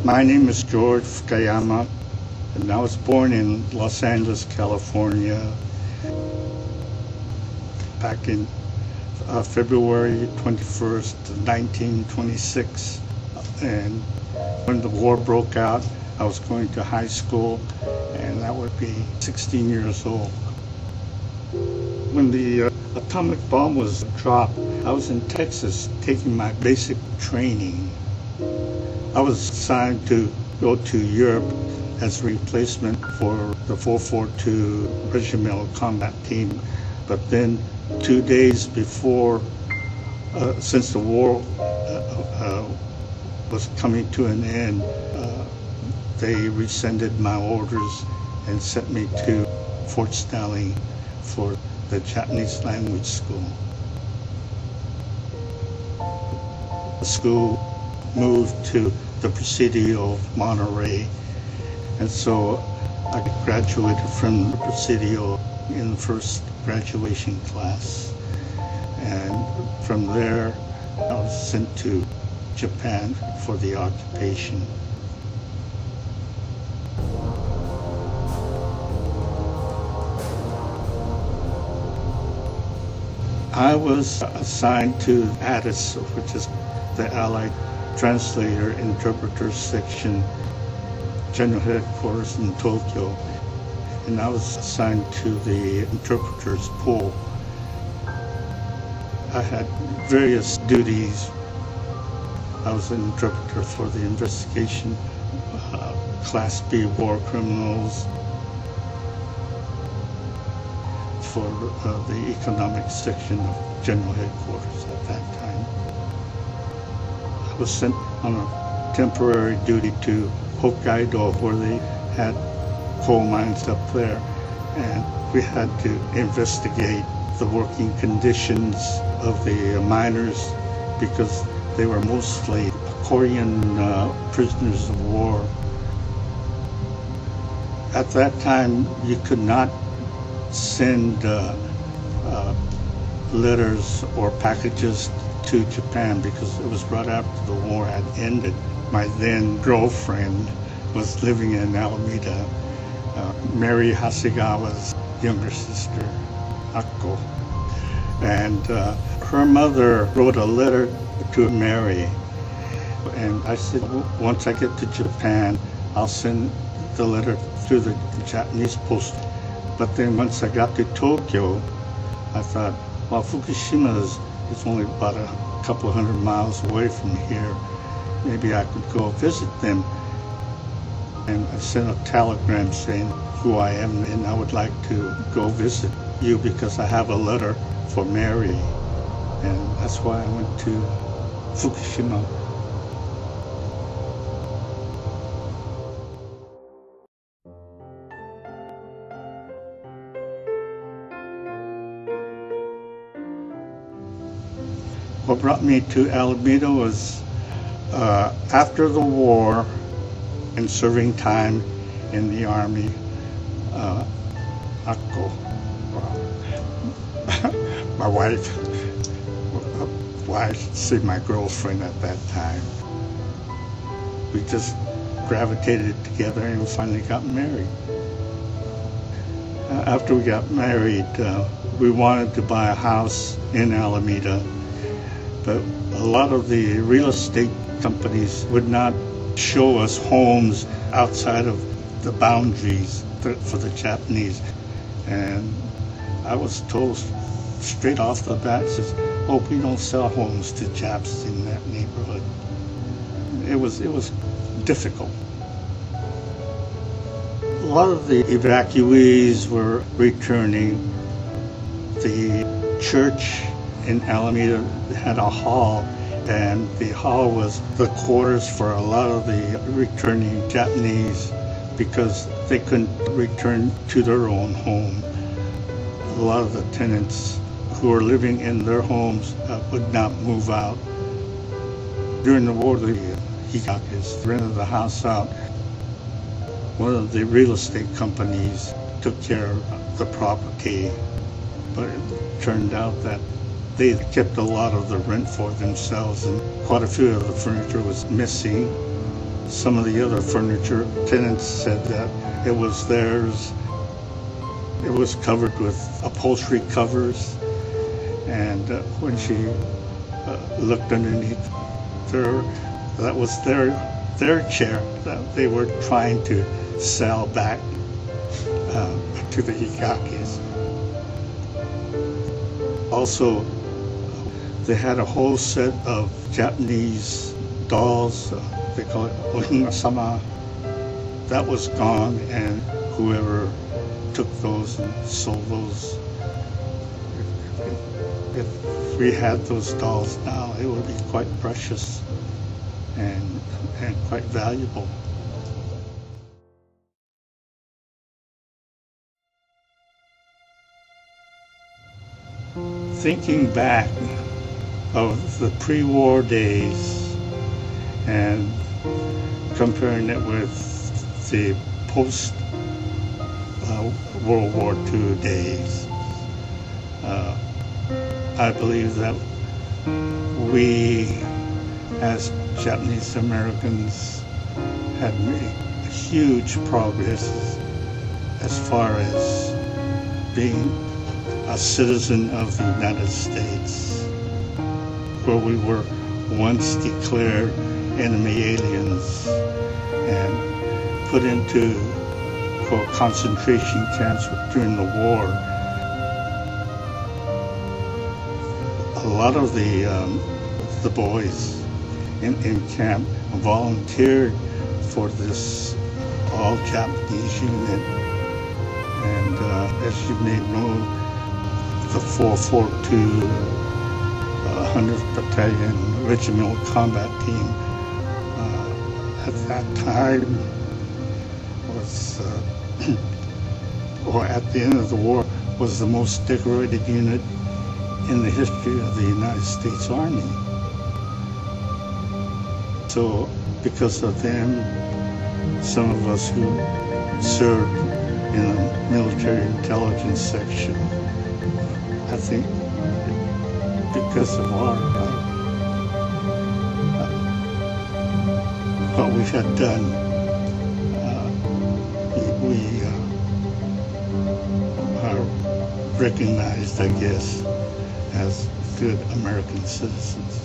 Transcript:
My name is George Fukayama, and I was born in Los Angeles, California, back in February 21st, 1926. And when the war broke out, I was going to high school, and that would be 16 years old. When the atomic bomb was dropped, I was in Texas taking my basic training. I was assigned to go to Europe as a replacement for the 442 Regimental Combat Team. But then 2 days before, since the war was coming to an end, they rescinded my orders and sent me to Fort Snelling for the Japanese language school. The school moved to the Presidio of Monterey, and so I graduated from the Presidio in the first graduation class, and from there I was sent to Japan for the occupation. I was assigned to ATIS, which is the Allied Translator Interpreter Section, General Headquarters in Tokyo, and I was assigned to the interpreter's pool. I had various duties. I was an interpreter for the investigation, Class B war criminals, for the economic section of General Headquarters at that time. I was sent on a temporary duty to Hokkaido, where they had coal mines up there, and we had to investigate the working conditions of the miners, because they were mostly Korean prisoners of war. At that time, you could not send letters or packages to Japan because it was right after the war had ended. My then girlfriend was living in Alameda, Mary Hasegawa's younger sister, Akko. And her mother wrote a letter to Mary, and I said, well, once I get to Japan, I'll send the letter through the Japanese post. But then once I got to Tokyo, I thought, well, Fukushima is only about a couple of 100 miles away from here. Maybe I could go visit them. And I sent a telegram saying who I am, and I would like to go visit you because I have a letter for Mary. And that's why I went to Fukushima. What brought me to Alameda was after the war and serving time in the Army, Akko, my wife, well, I should say my girlfriend at that time, we just gravitated together and we finally got married. After we got married, we wanted to buy a house in Alameda, but a lot of the real estate companies would not show us homes outside of the boundaries for the Japanese. And I was told straight off the bat, says, oh, we don't sell homes to Japs in that neighborhood. It was difficult. A lot of the evacuees were returning. The church in Alameda had a hall, and the hall was the quarters for a lot of the returning Japanese because they couldn't return to their own home. A lot of the tenants who were living in their homes would not move out. During the war, the Higakes rented the house out. One of the real estate companies took care of the property, but it turned out that they kept a lot of the rent for themselves, and quite a few of the furniture was missing. Some of the other furniture tenants said that it was theirs. It was covered with upholstery covers, and when she looked underneath there, that was their chair that they were trying to sell back to the Higakes. Also, they had a whole set of Japanese dolls, they call it ohinga-sama. That was gone, and whoever took those and sold those, if we had those dolls now, it would be quite precious and quite valuable. Thinking back of the pre-war days and comparing it with the post-World War II days, I believe that we, as Japanese Americans, had made huge progress as far as being a citizen of the United States, where we were once declared enemy aliens and put into concentration camps during the war. A lot of the boys in camp volunteered for this all-Japanese unit, and as you may know, the 442 100th Battalion Regimental Combat Team at that time was, or at the end of the war, was the most decorated unit in the history of the United States Army. So because of them, some of us who served in the military intelligence section, I think because of our what we had done, we are recognized, I guess, as good American citizens.